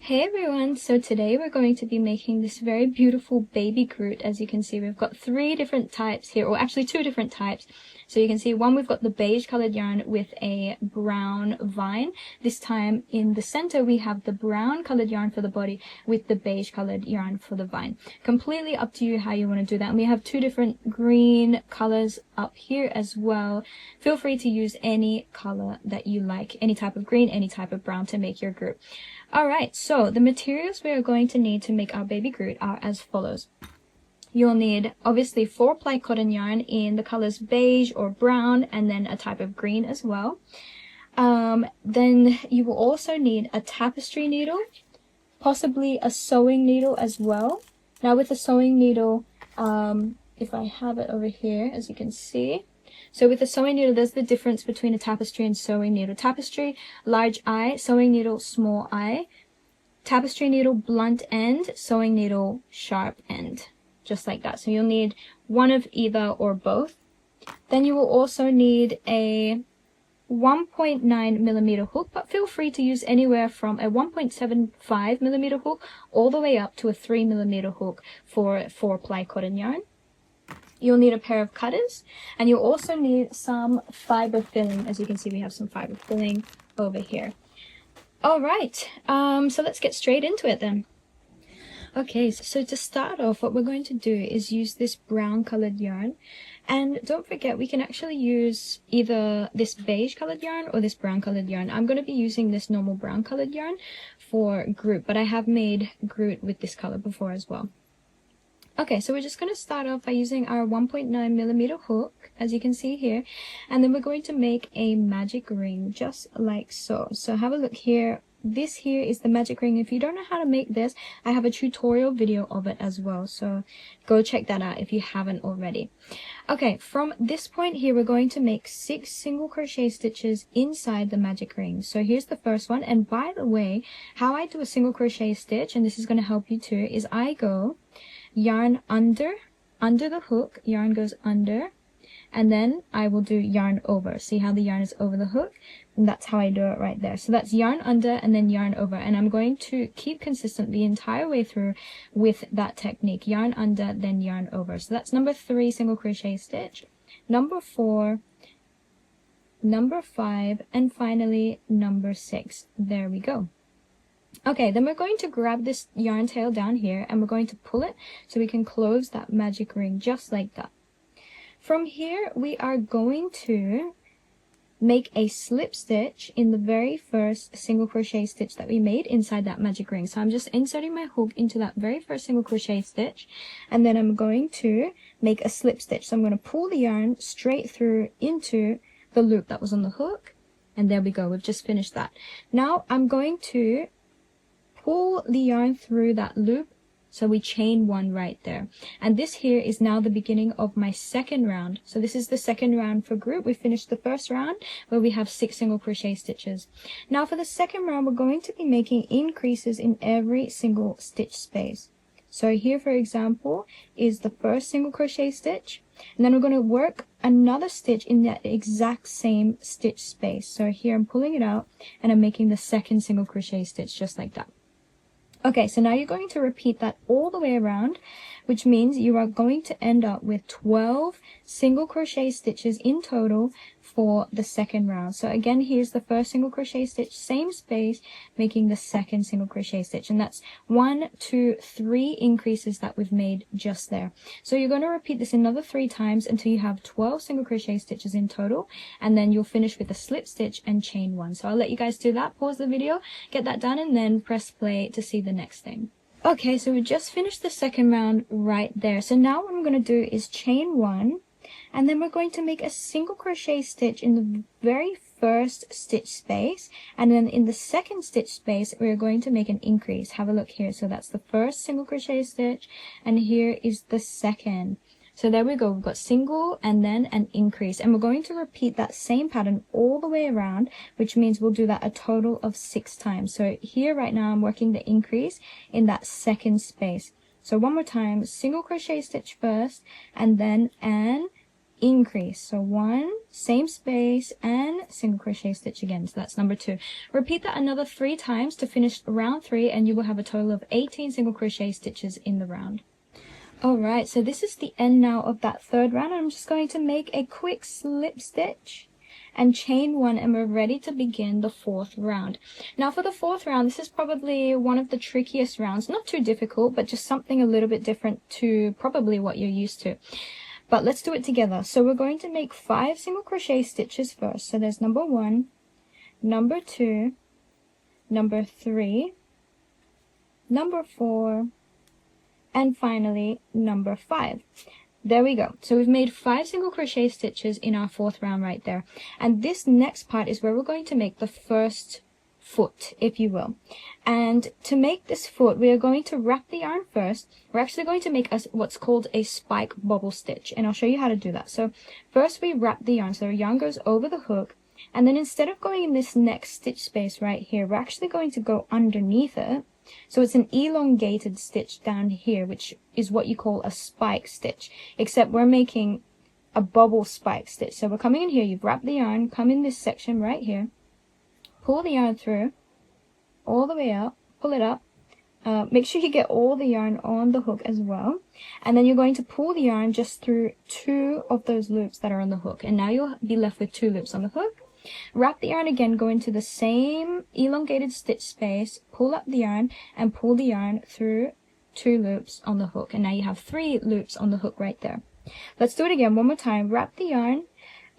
Hey everyone, so today we're going to be making this very beautiful baby Groot. As you can see, we've got three different types here, or actually two different types. So you can see one, we've got the beige colored yarn with a brown vine. This time in the center we have the brown colored yarn for the body with the beige colored yarn for the vine. Completely up to you how you want to do that. And we have two different green colors up here as well. Feel free to use any color that you like, any type of green, any type of brown to make your Groot. Alright, so the materials we are going to need to make our baby Groot are as follows. You'll need obviously 4-ply cotton yarn in the colors beige or brown, and then a type of green as well. Then you will also need a tapestry needle, possibly a sewing needle as well. Now with the sewing needle, if I have it over here, as you can see. So with the sewing needle, there's the difference between a tapestry and sewing needle. Tapestry, large eye, sewing needle, small eye. Tapestry needle, blunt end, sewing needle, sharp end. Just like that. So you'll need one of either or both. Then you will also need a 1.9mm hook, but feel free to use anywhere from a 1.75mm hook all the way up to a 3mm hook for 4-ply cotton yarn. You'll need a pair of cutters, and you'll also need some fiber filling. As you can see, we have some fiber filling over here. Alright, so let's get straight into it then. Okay, so to start off, what we're going to do is use this brown colored yarn. And don't forget, we can actually use either this beige colored yarn or this brown colored yarn. I'm going to be using this normal brown colored yarn for Groot, but I have made Groot with this color before as well. Okay, so we're just going to start off by using our 1.9mm hook, as you can see here, and then we're going to make a magic ring, just like so. So have a look here. This here is the magic ring. If you don't know how to make this, I have a tutorial video of it as well, so go check that out if you haven't already. Okay, from this point here, we're going to make 6 single crochet stitches inside the magic ring. So here's the first one, and by the way, how I do a single crochet stitch, and this is going to help you too, is I go yarn under the hook, yarn goes under, and then I will do yarn over. See how the yarn is over the hook? And that's how I do it right there. So that's yarn under and then yarn over, and I'm going to keep consistent the entire way through with that technique. Yarn under, then yarn over. So that's number 3 single crochet stitch, number 4, number 5, and finally number 6. There we go. Okay, then we're going to grab this yarn tail down here and we're going to pull it so we can close that magic ring just like that. From here, we are going to make a slip stitch in the very first single crochet stitch that we made inside that magic ring. So I'm just inserting my hook into that very first single crochet stitch, and then I'm going to make a slip stitch. So I'm going to pull the yarn straight through into the loop that was on the hook, and there we go. We've just finished that. Now I'm going to pull the yarn through that loop, so we chain 1 right there. And this here is now the beginning of my second round. So this is the second round for Groot. We finished the first round where we have 6 single crochet stitches. Now for the second round, we're going to be making increases in every single stitch space. So here, for example, is the first single crochet stitch, and then we're going to work another stitch in that exact same stitch space. So here I'm pulling it out and I'm making the second single crochet stitch just like that. Okay, so now you're going to repeat that all the way around, which means you are going to end up with 12 single crochet stitches in total for the second round. So again, here's the first single crochet stitch, same space, making the second single crochet stitch. And that's 1, 2, 3 increases that we've made just there. So you're going to repeat this another 3 times until you have 12 single crochet stitches in total, and then you'll finish with a slip stitch and chain 1. So I'll let you guys do that, pause the video, get that done, and then press play to see the next thing. Okay, so we just finished the second round right there. So now what I'm going to do is chain 1, and then we're going to make a single crochet stitch in the very first stitch space, and then in the second stitch space we're going to make an increase. Have a look here. So that's the first single crochet stitch, and here is the second. So there we go, we've got single and then an increase, and we're going to repeat that same pattern all the way around, which means we'll do that a total of 6 times. So here right now I'm working the increase in that second space. So one more time, single crochet stitch first, and then an increase. So 1, same space, and single crochet stitch again. So that's number 2. Repeat that another 3 times to finish round 3, and you will have a total of 18 single crochet stitches in the round. Alright, so this is the end now of that 3rd round. I'm just going to make a quick slip stitch and chain 1, and we're ready to begin the 4th round. Now for the 4th round, this is probably one of the trickiest rounds. Not too difficult, but just something a little bit different to probably what you're used to. But let's do it together. So we're going to make 5 single crochet stitches first. So there's number 1, number 2, number 3, number 4, and finally number 5. There we go. So we've made 5 single crochet stitches in our 4th round right there. And this next part is where we're going to make the first foot, if you will. And to make this foot, we are going to wrap the yarn first. We're actually going to make what's called a spike bubble stitch, and I'll show you how to do that. So first we wrap the yarn, so the yarn goes over the hook, and then instead of going in this next stitch space right here, we're actually going to go underneath it. So it's an elongated stitch down here, which is what you call a spike stitch, except we're making a bubble spike stitch. So we're coming in here, you've wrapped the yarn, come in this section right here, pull the yarn through all the way up, pull it up, make sure you get all the yarn on the hook as well, and then you're going to pull the yarn just through 2 of those loops that are on the hook, and now you'll be left with 2 loops on the hook. Wrap the yarn again, go into the same elongated stitch space, pull up the yarn, and pull the yarn through 2 loops on the hook, and now you have 3 loops on the hook right there. Let's do it again one more time. Wrap the yarn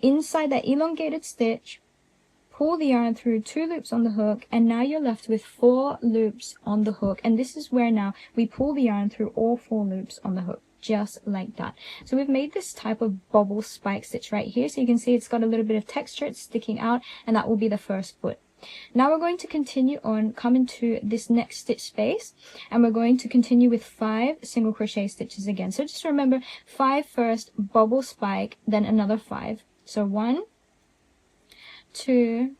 inside that elongated stitch, pull the yarn through 2 loops on the hook, and now you're left with 4 loops on the hook, and this is where now we pull the yarn through all 4 loops on the hook, just like that. So we've made this type of bubble spike stitch right here, so you can see it's got a little bit of texture, it's sticking out, and that will be the first foot. Now we're going to continue on, come into this next stitch space, and we're going to continue with 5 single crochet stitches again. So just remember, 5 first, bubble spike, then another 5. So 1, 2,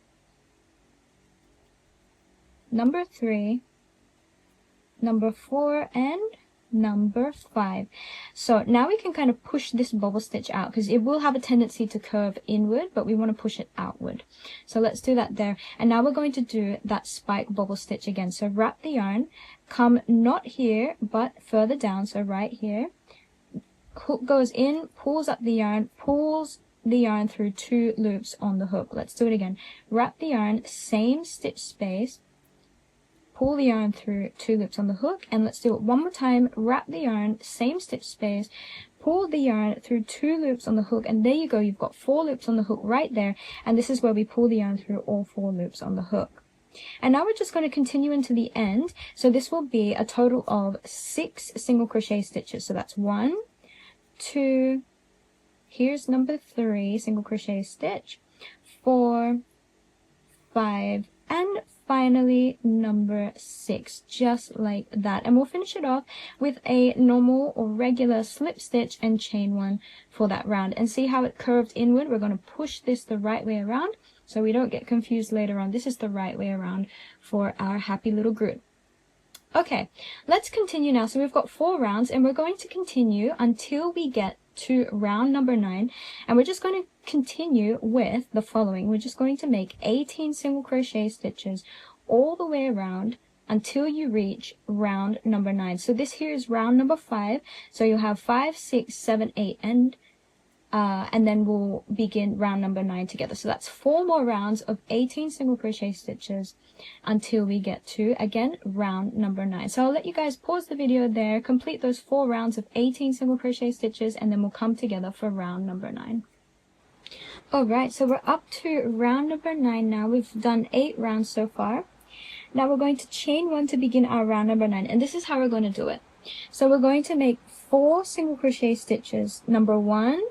number 3, number 4, and number 5. So now we can kind of push this bubble stitch out, because it will have a tendency to curve inward, but we want to push it outward. So let's do that there. And now we're going to do that spike bubble stitch again. So wrap the yarn, come not here but further down, so right here, hook goes in, pulls up the yarn, pulls the yarn through 2 loops on the hook. Let's do it again. Wrap the yarn, same stitch space, pull the yarn through 2 loops on the hook, and let's do it one more time. Wrap the yarn, same stitch space, pull the yarn through 2 loops on the hook, and there you go, you've got 4 loops on the hook right there, and this is where we pull the yarn through all 4 loops on the hook. And now we're just going to continue into the end, so this will be a total of 6 single crochet stitches. So that's 1, 2, here's number 3 single crochet stitch, 4, 5, and finally number 6, just like that. And we'll finish it off with a normal or regular slip stitch and chain 1 for that round. And see how it curved inward? We're going to push this the right way around so we don't get confused later on. This is the right way around for our happy little Groot. Okay, let's continue now. So we've got 4 rounds, and we're going to continue until we get to round number 9, and we're just going to continue with the following. We're just going to make 18 single crochet stitches all the way around until you reach round number 9. So this here is round number 5, so you'll have 5, 6, 7, 8, and then we'll begin round number 9 together. So that's 4 more rounds of 18 single crochet stitches until we get to, again, round number 9. So I'll let you guys pause the video there, complete those 4 rounds of 18 single crochet stitches, and then we'll come together for round number 9. Alright, so we're up to round number 9 now. We've done 8 rounds so far. Now we're going to chain 1 to begin our round number 9, and this is how we're going to do it. So we're going to make 4 single crochet stitches, number 1,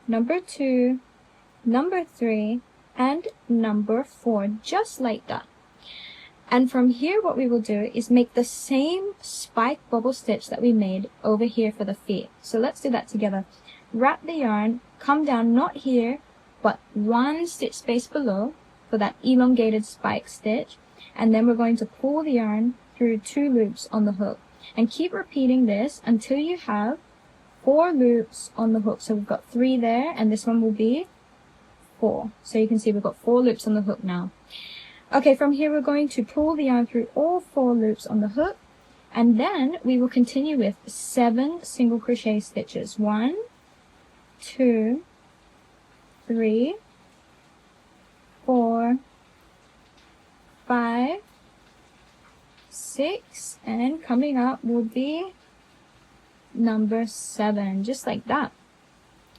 number 2, number 3, and number 4, just like that. And from here, what we will do is make the same spike bubble stitch that we made over here for the feet. So let's do that together. Wrap the yarn, come down not here, but 1 stitch space below for that elongated spike stitch, and then we're going to pull the yarn through 2 loops on the hook. And keep repeating this until you have 4 loops on the hook. So we've got 3 there, and this one will be 4. So you can see we've got 4 loops on the hook now. Okay, from here we're going to pull the yarn through all 4 loops on the hook, and then we will continue with 7 single crochet stitches. 1, 2, 3, 4, 5, 6, and coming up will be number 7, just like that.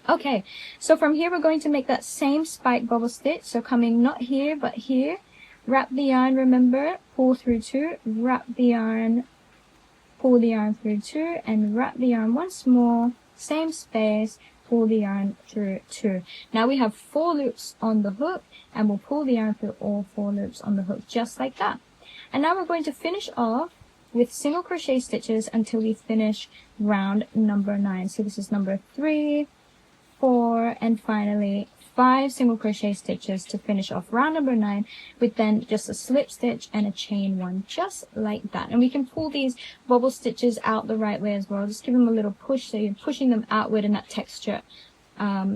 Okay, so from here we're going to make that same spike bubble stitch. So coming not here but here, wrap the yarn, remember, pull through 2, wrap the yarn, pull the yarn through 2, and wrap the yarn once more, same space, pull the yarn through 2. Now we have 4 loops on the hook, and we'll pull the yarn through all 4 loops on the hook, just like that. And now we're going to finish off with single crochet stitches until we finish round number 9. So this is number 3, 4, and finally 5 single crochet stitches to finish off round number 9, with then just a slip stitch and a chain 1, just like that. And we can pull these bubble stitches out the right way as well. Just give them a little push, so you're pushing them outward, and that texture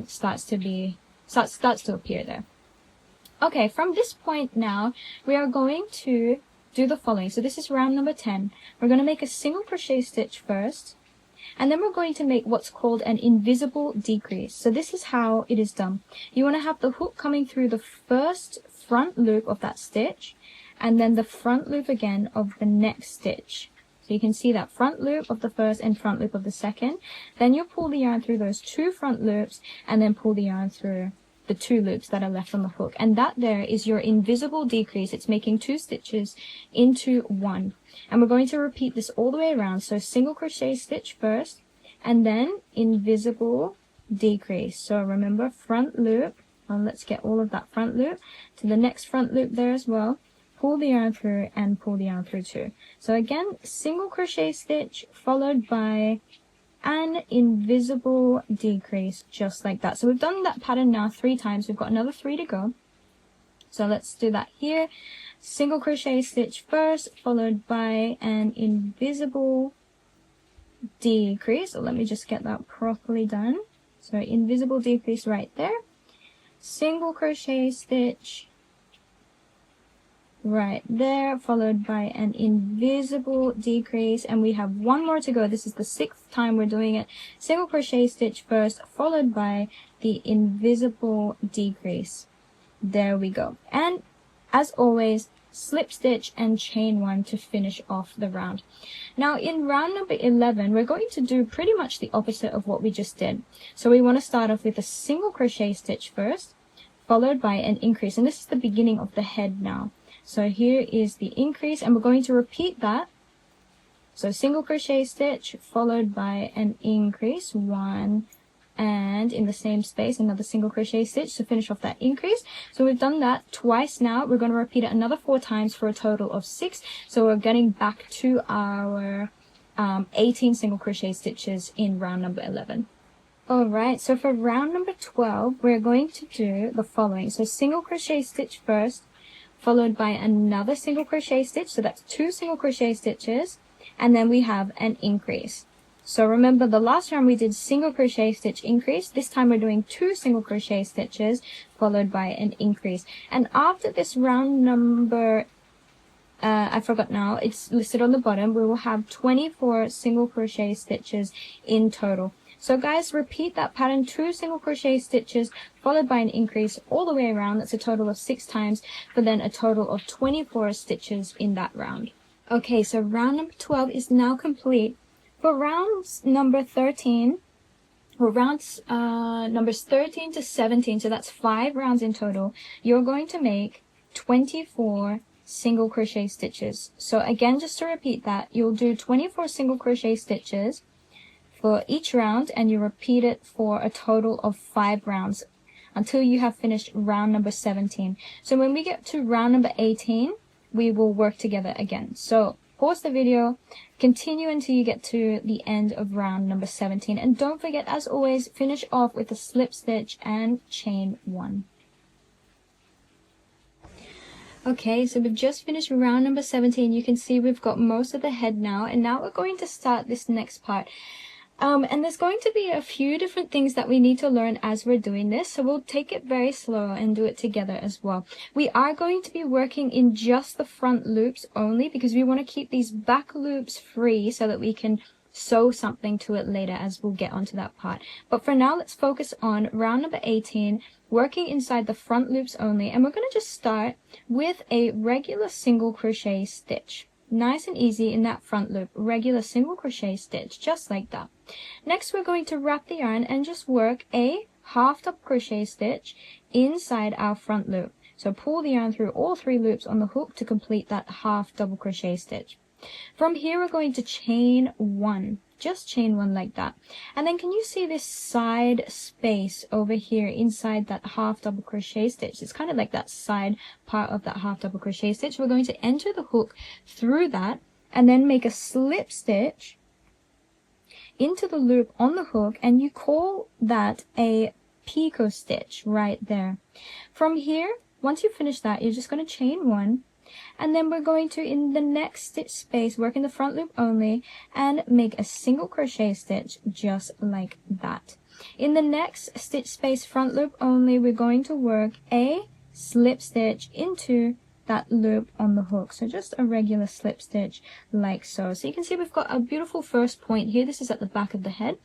starts to appear there. Okay, from this point now, we are going to do the following. So this is round number 10. We're going to make a single crochet stitch first, and then we're going to make what's called an invisible decrease. So this is how it is done. You want to have the hook coming through the first front loop of that stitch, and then the front loop again of the next stitch. So you can see that front loop of the first and front loop of the second. Then you'll pull the yarn through those 2 front loops, and then pull the yarn through the 2 loops that are left on the hook. And that there is your invisible decrease. It's making 2 stitches into 1. And we're going to repeat this all the way around. So single crochet stitch first, and then invisible decrease. So remember, front loop, and let's get all of that front loop to the next front loop there as well. Pull the yarn through and pull the yarn through 2. So again, single crochet stitch followed by an invisible decrease, just like that. So we've done that pattern now 3 times. We've got another 3 to go. So let's do that here. Single crochet stitch first, followed by an invisible decrease. So let me just get that properly done. So invisible decrease right there. Single crochet stitch right there, followed by an invisible decrease, and we have 1 more to go. This is the 6th time we're doing it. Single crochet stitch first, followed by the invisible decrease. There we go. And as always, slip stitch and chain 1 to finish off the round. Now in round number 11, we're going to do pretty much the opposite of what we just did. So we want to start off with a single crochet stitch first, followed by an increase, and this is the beginning of the head now. So here is the increase, and we're going to repeat that. So single crochet stitch followed by an increase, 1, and in the same space another single crochet stitch to finish off that increase. So we've done that twice now. We're going to repeat it another 4 times for a total of 6. So we're getting back to our 18 single crochet stitches in round number 11. Alright, so for round number 12, we're going to do the following. So single crochet stitch first, followed by another single crochet stitch. So that's 2 single crochet stitches, and then we have an increase. So remember, the last round we did single crochet stitch increase. This time we're doing 2 single crochet stitches followed by an increase. And after this round number, I forgot now, it's listed on the bottom, we will have 24 single crochet stitches in total. So guys, repeat that pattern, 2 single crochet stitches followed by an increase all the way around. That's a total of 6 times, but then a total of 24 stitches in that round. Okay, so round number 12 is now complete. For rounds number 13, or rounds numbers 13 to 17, so that's 5 rounds in total, you're going to make 24 single crochet stitches. So again, just to repeat that, you'll do 24 single crochet stitches for each round, and you repeat it for a total of 5 rounds until you have finished round number 17. So when we get to round number 18, we will work together again. So pause the video, continue until you get to the end of round number 17, and don't forget, as always, finish off with a slip stitch and chain 1. Okay, so we've just finished round number 17. You can see we've got most of the head now, and now we're going to start this next part. And there's going to be a few different things that we need to learn as we're doing this, so we'll take it very slow and do it together as well. We are going to be working in just the front loops only because we want to keep these back loops free so that we can sew something to it later, as we'll get onto that part. But for now, let's focus on round number 18, working inside the front loops only, and we're going to just start with a regular single crochet stitch. Nice and easy in that front loop, regular single crochet stitch, just like that. Next, we're going to wrap the yarn and just work a half double crochet stitch inside our front loop. So pull the yarn through all 3 loops on the hook to complete that half double crochet stitch. From here, we're going to chain 1, just chain 1 like that. And then can you see this side space over here inside that half double crochet stitch? It's kind of like that side part of that half double crochet stitch. We're going to enter the hook through that and then make a slip stitch into the loop on the hook, and you call that a picot stitch right there. From here, once you finish that, you're just going to chain 1, and then we're going to, in the next stitch space, work in the front loop only and make a single crochet stitch just like that. In the next stitch space front loop only, we're going to work a slip stitch into that loop on the hook. So just a regular slip stitch like so. So you can see we've got a beautiful first point here. This is at the back of the head.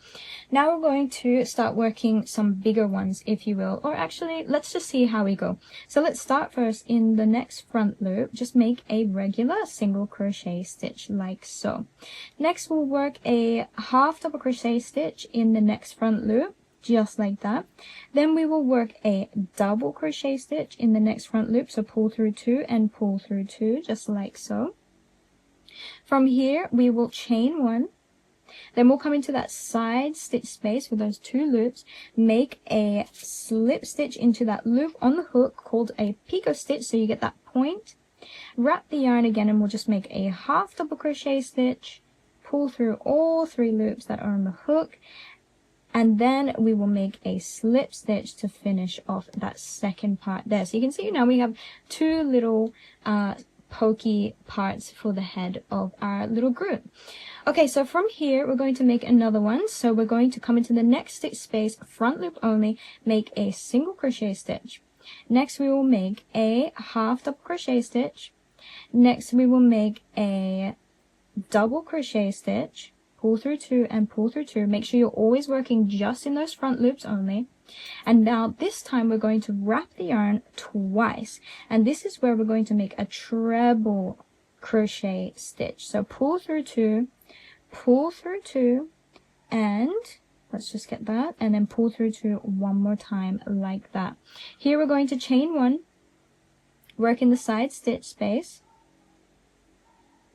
Now we're going to start working some bigger ones, if you will, or actually let's just see how we go. So let's start first in the next front loop. Just make a regular single crochet stitch like so. Next we'll work a half double crochet stitch in the next front loop, just like that. Then we will work a double crochet stitch in the next front loop, so pull through 2 and pull through 2, just like so. From here we will chain 1, then we'll come into that side stitch space with those 2 loops, make a slip stitch into that loop on the hook called a picot stitch, so you get that point. Wrap the yarn again and we'll just make a half double crochet stitch, pull through all 3 loops that are on the hook, and then we will make a slip stitch to finish off that second part there. So you can see now we have 2 little pokey parts for the head of our little Groot. Okay, so from here we're going to make another one. So we're going to come into the next stitch space, front loop only, make a single crochet stitch. Next we will make a half double crochet stitch. Next we will make a double crochet stitch, pull through 2 and pull through 2. Make sure you're always working just in those front loops only. And now this time we're going to wrap the yarn twice, and this is where we're going to make a treble crochet stitch. So pull through 2, pull through 2, and let's just get that, and then pull through 2 one more time like that. Here we're going to chain 1, work in the side stitch space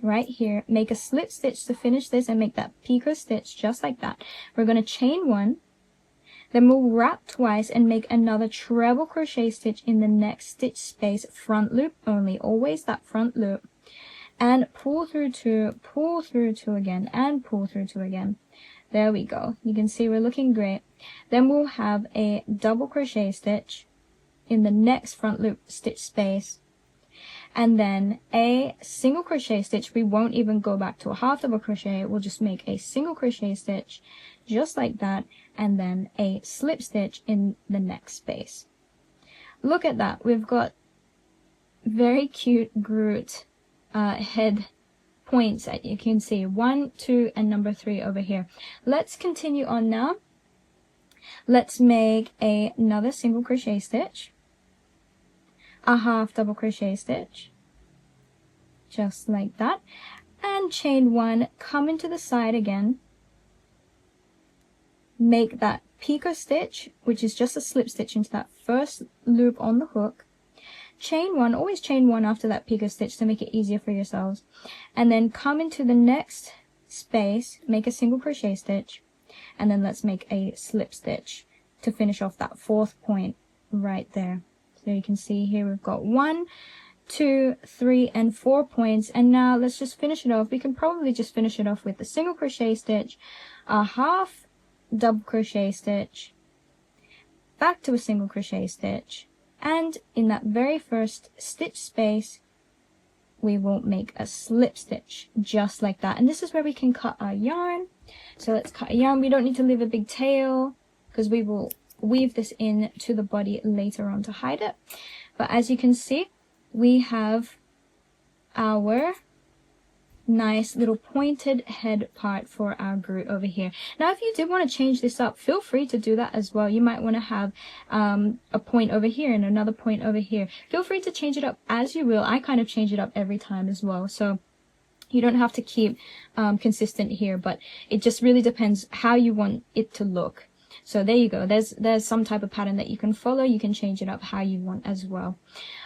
right here, make a slip stitch to finish this and make that picot stitch just like that. We're going to chain 1, then we'll wrap twice and make another treble crochet stitch in the next stitch space, front loop only, always that front loop, and pull through 2, pull through 2 again, and pull through 2 again. There we go. You can see we're looking great. Then we'll have a double crochet stitch in the next front loop stitch space, and then a single crochet stitch. We won't even go back to a half double crochet, we'll just make a single crochet stitch just like that, and then a slip stitch in the next space. Look at that, we've got very cute Groot head points that you can see, 1, 2, and number 3 over here. Let's continue on now. Let's make another single crochet stitch, a half double crochet stitch just like that, and chain 1, come into the side again, make that picot stitch, which is just a slip stitch into that first loop on the hook, chain 1, always chain 1 after that picot stitch to make it easier for yourselves, and then come into the next space, make a single crochet stitch, and then let's make a slip stitch to finish off that 4th point right there. So you can see here we've got 1, 2, 3, and 4 points, and now let's just finish it off. We can probably just finish it off with a single crochet stitch, a half double crochet stitch, back to a single crochet stitch, and in that very first stitch space we will make a slip stitch just like that. And this is where we can cut our yarn. So let's cut a yarn. We don't need to leave a big tail because we will weave this in to the body later on to hide it. But as you can see, we have our nice little pointed head part for our Groot over here. Now if you did want to change this up, feel free to do that as well. You might want to have a point over here and another point over here. Feel free to change it up as you will. I kind of change it up every time as well, so you don't have to keep consistent here, but it just really depends how you want it to look. So there you go. There's some type of pattern that you can follow. You can change it up how you want as well.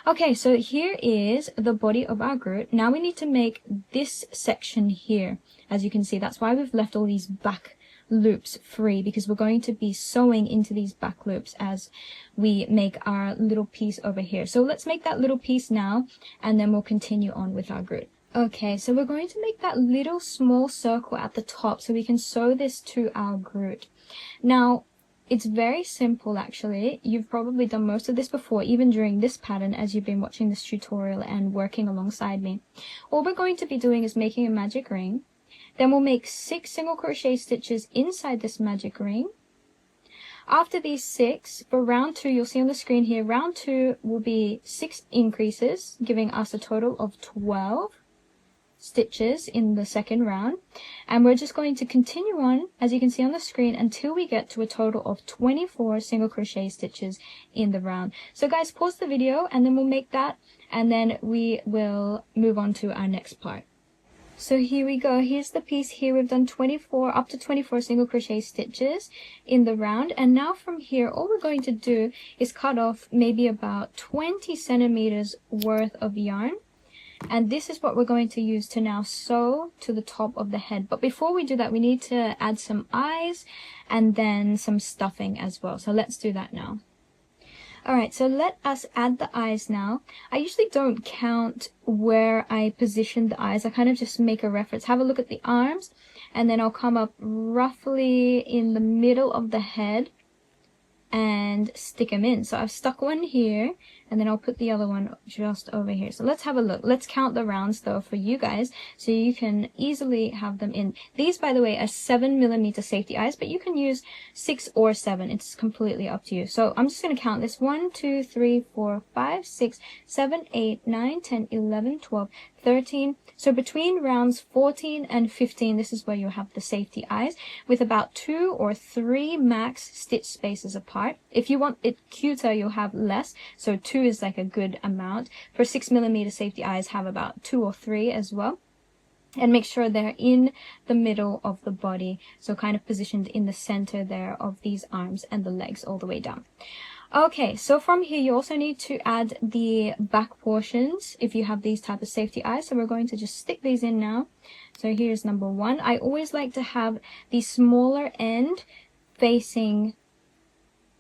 Okay, so here is the body of our Groot. Now we need to make this section here. As you can see, that's why we've left all these back loops free, because we're going to be sewing into these back loops as we make our little piece over here. So let's make that little piece now, and then we'll continue on with our Groot. Okay, so we're going to make that little small circle at the top so we can sew this to our Groot. Now, it's very simple actually. You've probably done most of this before, even during this pattern as you've been watching this tutorial and working alongside me. All we're going to be doing is making a magic ring. Then we'll make 6 single crochet stitches inside this magic ring. After these 6, for round 2, you'll see on the screen here, round 2 will be 6 increases, giving us a total of 12 stitches in the second round, and we're just going to continue on, as you can see on the screen, until we get to a total of 24 single crochet stitches in the round. So guys, pause the video and then we'll make that, and then we will move on to our next part. So here we go. Here's the piece here. We've done 24 up to 24 single crochet stitches in the round, and now from here all we're going to do is cut off maybe about 20 centimeters worth of yarn. And this is what we're going to use to now sew to the top of the head. But before we do that, we need to add some eyes and then some stuffing as well. So let's do that now. Alright, so let us add the eyes now. I usually don't count where I position the eyes. I kind of just make a reference. Have a look at the arms, and then I'll come up roughly in the middle of the head and stick them in. So I've stuck one here, and then I'll put the other one just over here. So let's have a look. Let's count the rounds though for you guys so you can easily have them in. These, by the way, are 7mm safety eyes, but you can use 6 or 7. It's completely up to you. So I'm just going to count this. 1, 2, 3, 4, 5, 6, 7, 8, 9, 10, 11, 12, 13. So between rounds 14 and 15, this is where you'll have the safety eyes with about 2 or 3 max stitch spaces apart. If you want it cuter, you'll have less. So 2 is like a good amount. For 6mm safety eyes, have about 2 or 3 as well. And make sure they're in the middle of the body. So kind of positioned in the center there of these arms and the legs all the way down. Okay, so from here you also need to add the back portions if you have these type of safety eyes. So we're going to just stick these in now. So here's number 1. I always like to have the smaller end facing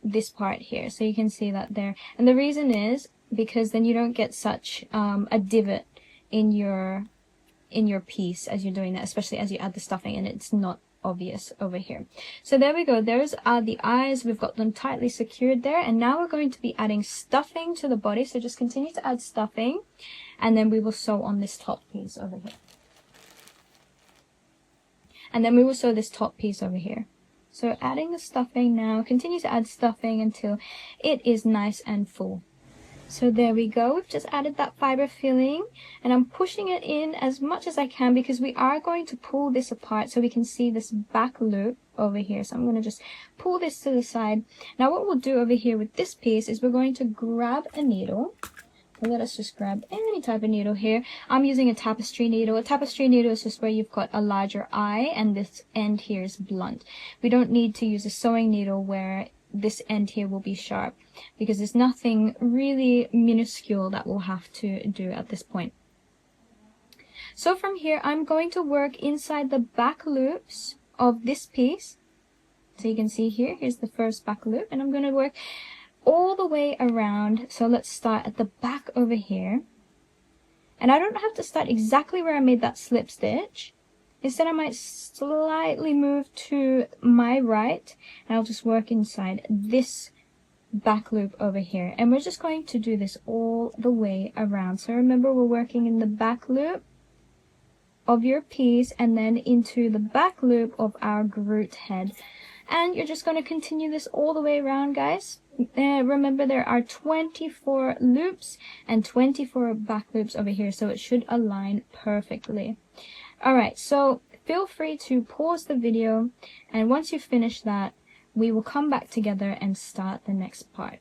this part here, so you can see that there. And the reason is because then you don't get such a divot in your piece as you're doing that, especially as you add the stuffing, and it's not obvious over here. So there we go. There's the eyes. We've got them tightly secured there, and now we're going to be adding stuffing to the body. So just continue to add stuffing, and then we will sew on this top piece over here, and then we will sew this top piece over here. So adding the stuffing now, continue to add stuffing until it is nice and full. So there we go. We've just added that fiber filling, and I'm pushing it in as much as I can because we are going to pull this apart so we can see this back loop over here. So I'm going to just pull this to the side. Now what we'll do over here with this piece is we're going to grab a needle. Let us just grab any type of needle here. I'm using a tapestry needle. A tapestry needle is just where you've got a larger eye and this end here is blunt. We don't need to use a sewing needle where this end here will be sharp because there's nothing really minuscule that we'll have to do at this point. So from here I'm going to work inside the back loops of this piece. So you can see here's the first back loop, and I'm going to work all the way around. So let's start at the back over here, and I don't have to start exactly where I made that slip stitch. Instead I might slightly move to my right, and I'll just work inside this back loop over here, and we're just going to do this all the way around. So remember, we're working in the back loop of your piece and then into the back loop of our Groot head. And you're just going to continue this all the way around, guys. Remember, there are 24 loops and 24 back loops over here, so it should align perfectly. Alright, so feel free to pause the video, and once you finish that, we will come back together and start the next part.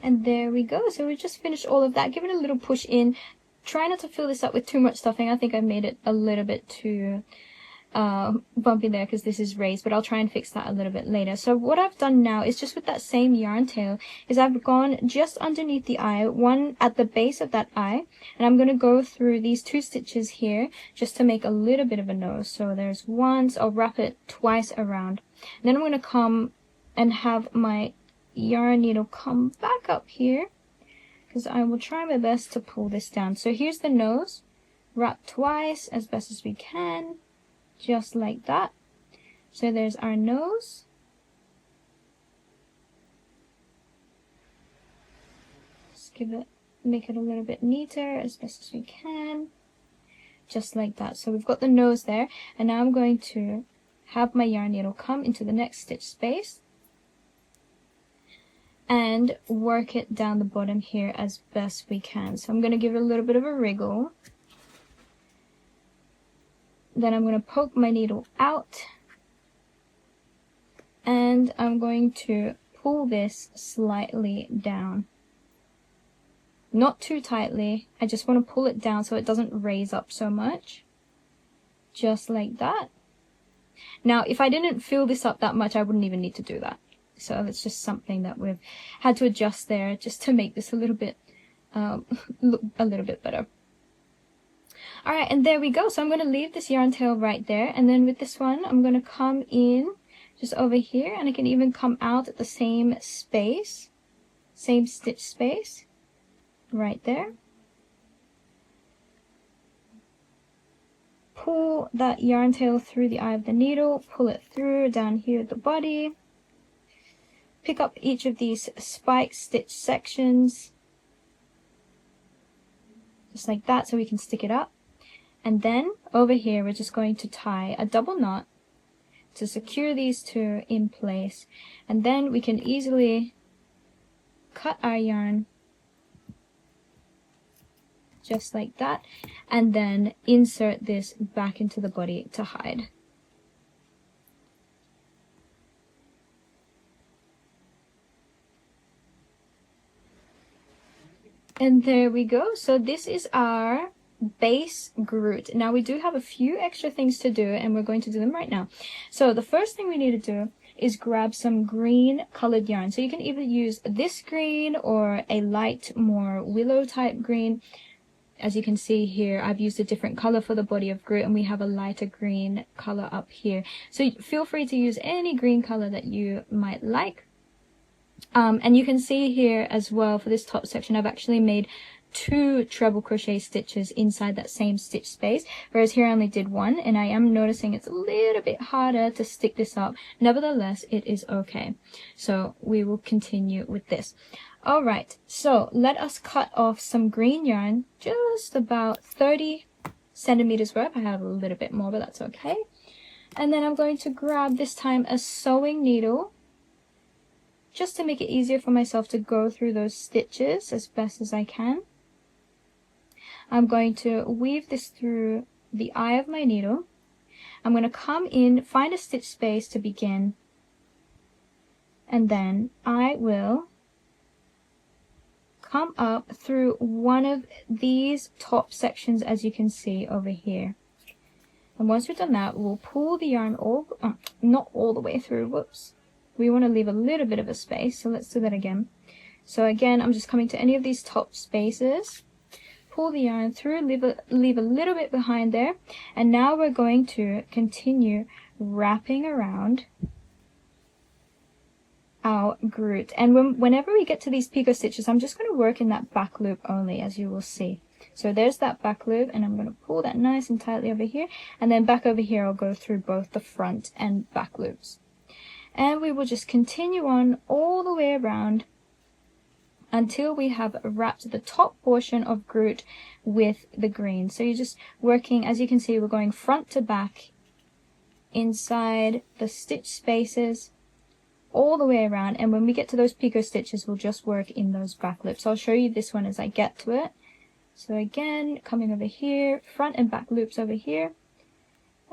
And there we go. So we just finished all of that. Give it a little push in. Try not to fill this up with too much stuffing. I think I made it a little bit too bumpy there because this is raised, but I'll try and fix that a little bit later. So what I've done now is just with that same yarn tail is I've gone just underneath the eye, one at the base of that eye, and I'm going to go through these 2 stitches here just to make a little bit of a nose. So there's one, so I'll wrap it twice around. And then I'm going to come and have my yarn needle come back up here because I will try my best to pull this down. So here's the nose, wrap twice as best as we can, just like that. So there's our nose. Just make it a little bit neater as best as we can, just like that. So we've got the nose there, and now I'm going to have my yarn needle come into the next stitch space and work it down the bottom here as best we can. So I'm going to give it a little bit of a wriggle. Then I'm going to poke my needle out, and I'm going to pull this slightly down. Not too tightly, I just want to pull it down so it doesn't raise up so much. Just like that. Now, if I didn't fill this up that much, I wouldn't even need to do that. So it's just something that we've had to adjust there just to make this a little bit look a little bit better. Alright, and there we go. So I'm going to leave this yarn tail right there, and then with this one I'm going to come in just over here, and I can even come out at the same space, same stitch space right there. Pull that yarn tail through the eye of the needle, pull it through down here at the body, pick up each of these spike stitch sections just like that so we can stick it up. And then over here we're just going to tie a double knot to secure these 2 in place, and then we can easily cut our yarn just like that, and then insert this back into the body to hide. And there we go. So this is our base Groot. Now we do have a few extra things to do, and we're going to do them right now. So the first thing we need to do is grab some green colored yarn. So you can either use this green or a light, more willow type green. As you can see here, I've used a different color for the body of Groot, and we have a lighter green color up here. So feel free to use any green color that you might like. And you can see here as well, for this top section, I've actually made 2 treble crochet stitches inside that same stitch space, whereas here I only did 1, and I am noticing it's a little bit harder to stick this up. Nevertheless, it is okay. So we will continue with this. Alright, so let us cut off some green yarn, just about 30 centimeters worth. I have a little bit more, but that's okay. And then I'm going to grab this time a sewing needle, just to make it easier for myself to go through those stitches as best as I can. I'm going to weave this through the eye of my needle. I'm going to come in, find a stitch space to begin, and then I will come up through one of these top sections, as you can see over here. And once we've done that, we'll pull the yarn not all the way through, whoops. We want to leave a little bit of a space, so let's do that again. So again, I'm just coming to any of these top spaces, pull the yarn through, leave a little bit behind there, and now we're going to continue wrapping around our Groot. And whenever we get to these picot stitches, I'm just going to work in that back loop only, as you will see. So there's that back loop, and I'm going to pull that nice and tightly over here, and then back over here I'll go through both the front and back loops. And we will just continue on all the way around until we have wrapped the top portion of Groot with the green. So you're just working, as you can see, we're going front to back inside the stitch spaces all the way around, and when we get to those picot stitches, we'll just work in those back loops. I'll show you this one as I get to it. So again, coming over here, front and back loops over here,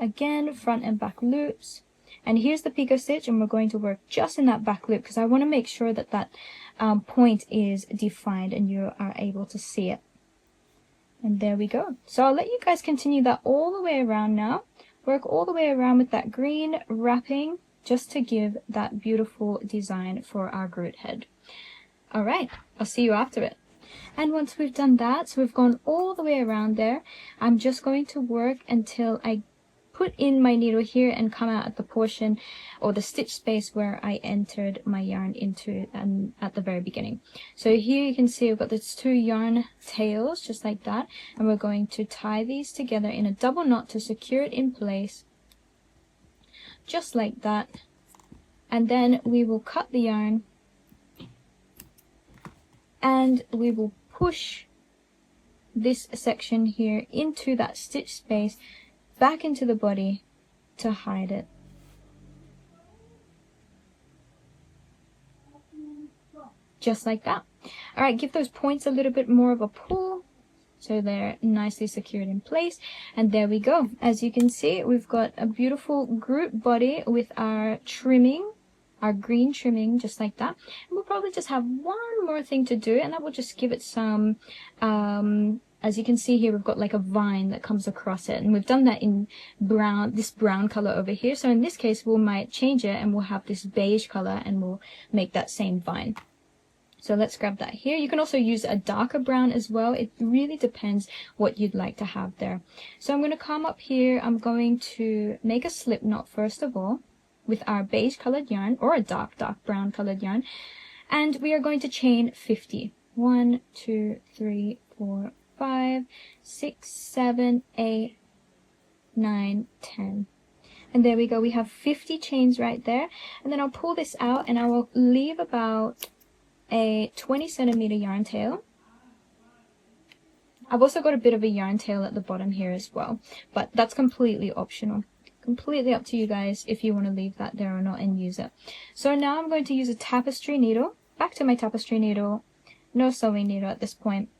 again front and back loops, and here's the picot stitch, and we're going to work just in that back loop because I want to make sure that that point is defined and you are able to see it. And there we go. So I'll let you guys continue that all the way around now. Work all the way around with that green wrapping, just to give that beautiful design for our Groot head. Alright, I'll see you after it. And once we've done that, so we've gone all the way around there, I'm just going to work until I put in my needle here and come out at the portion or the stitch space where I entered my yarn into at the very beginning. So here you can see I've got these 2 yarn tails just like that, and we're going to tie these together in a double knot to secure it in place, just like that. And then we will cut the yarn and we will push this section here into that stitch space back into the body to hide it. Just like that. Alright, give those points a little bit more of a pull so they're nicely secured in place, and there we go. As you can see, we've got a beautiful Groot body with our trimming, our green trimming, just like that. And we'll probably just have one more thing to do, and that will just give it some as you can see here, we've got like a vine that comes across it, and we've done that in brown, this brown color over here. So in this case, we might change it and we'll have this beige color and we'll make that same vine. So let's grab that here. You can also use a darker brown as well. It really depends what you'd like to have there. So I'm going to come up here. I'm going to make a slip knot first of all with our beige colored yarn or a dark brown colored yarn. And we are going to chain 50. 1, 2, 3, 4, 5, 6, 7, 8, 9, 10. And there we go. We have 50 chains right there. And then I'll pull this out and I will leave about a 20 centimeter yarn tail. I've also got a bit of a yarn tail at the bottom here as well, but that's completely optional. Completely up to you guys if you want to leave that there or not and use it. So now I'm going to use a tapestry needle. Back to my tapestry needle. No sewing needle at this point.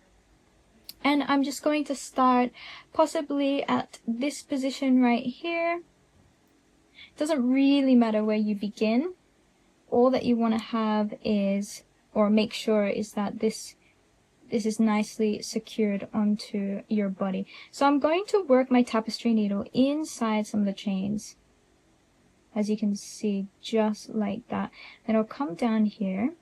And I'm just going to start possibly at this position right here. It doesn't really matter where you begin. All that you want to have is, or make sure is that this is nicely secured onto your body. So I'm going to work my tapestry needle inside some of the chains. As you can see, just like that. Then I'll come down here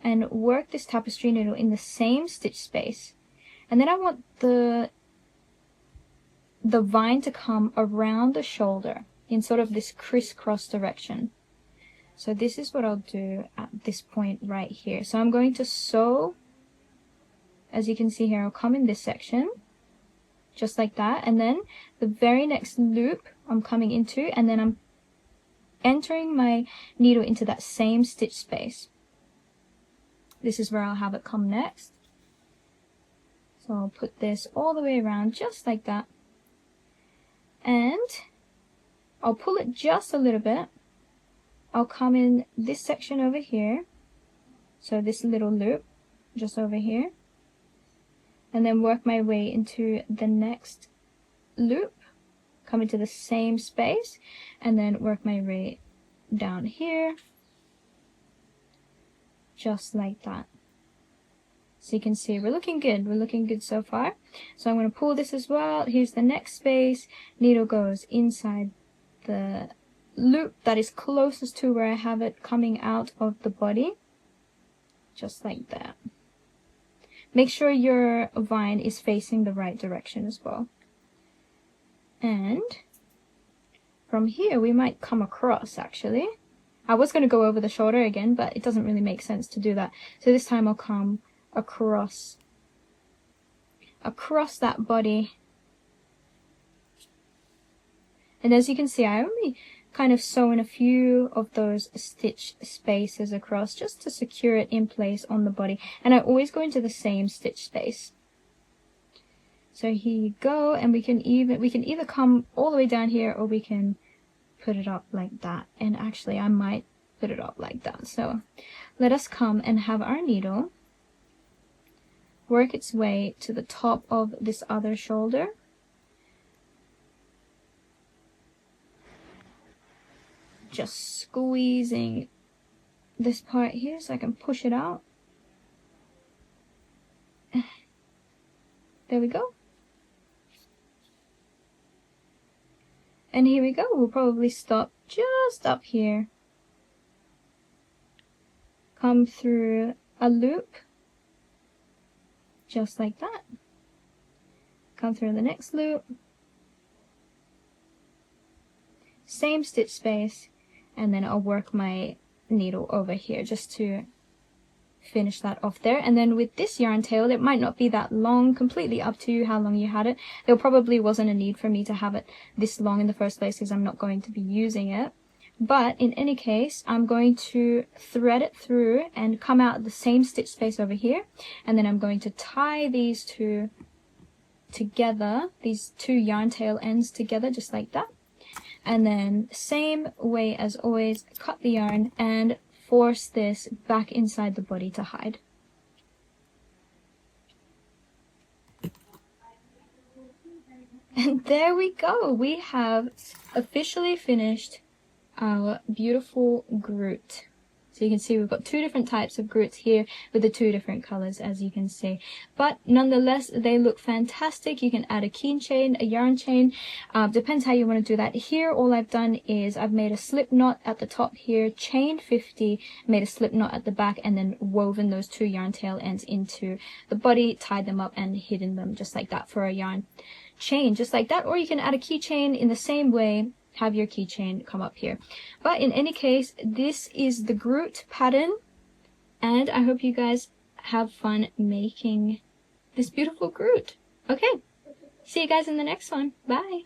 and work this tapestry needle in the same stitch space. And then I want the vine to come around the shoulder in sort of this crisscross direction. So this is what I'll do at this point right here. So I'm going to sew, as you can see here, I'll come in this section, just like that. And then the very next loop I'm coming into, and then I'm entering my needle into that same stitch space. This is where I'll have it come next. So I'll put this all the way around just like that. And I'll pull it just a little bit. I'll come in this section over here. So this little loop just over here. And then work my way into the next loop. Come into the same space. And then work my way down here. Just like that. So you can see we're looking good. We're looking good so far. So I'm going to pull this as well. Here's the next space. Needle goes inside the loop that is closest to where I have it coming out of the body. Just like that. Make sure your vine is facing the right direction as well. And from here we might come across actually. I was going to go over the shoulder again, but it doesn't really make sense to do that. So this time I'll come across that body. And as you can see, I only kind of sew in a few of those stitch spaces across just to secure it in place on the body. And I always go into the same stitch space. So here you go, and we can either come all the way down here, or we can put it up like that. And actually I might put it up like that. So let us come and have our needle work its way to the top of this other shoulder. Just squeezing this part here so I can push it out. There we go. And here we go. We'll probably stop just up here. Come through a loop. Just like that. Come through the next loop. Same stitch space. And then I'll work my needle over here just to finish that off there. And then with this yarn tail, it might not be that long, completely up to you how long you had it. There probably wasn't a need for me to have it this long in the first place because I'm not going to be using it. But in any case, I'm going to thread it through and come out the same stitch space over here. And then I'm going to tie these two together, these two yarn tail ends together, just like that. And then same way as always, cut the yarn and force this back inside the body to hide. And there we go. We have officially finished our beautiful Groot. So you can see we've got two different types of Groots here with the two different colors, as you can see. But nonetheless, they look fantastic. You can add a keychain, a yarn chain, depends how you want to do that. Here, all I've done is I've made a slip knot at the top here, chained 50, made a slip knot at the back, and then woven those two yarn tail ends into the body, tied them up, and hidden them just like that for a yarn chain, just like that. Or you can add a keychain in the same way. Have your keychain come up here. But in any case, this is the Groot pattern, and I hope you guys have fun making this beautiful Groot. Okay, see you guys in the next one. Bye.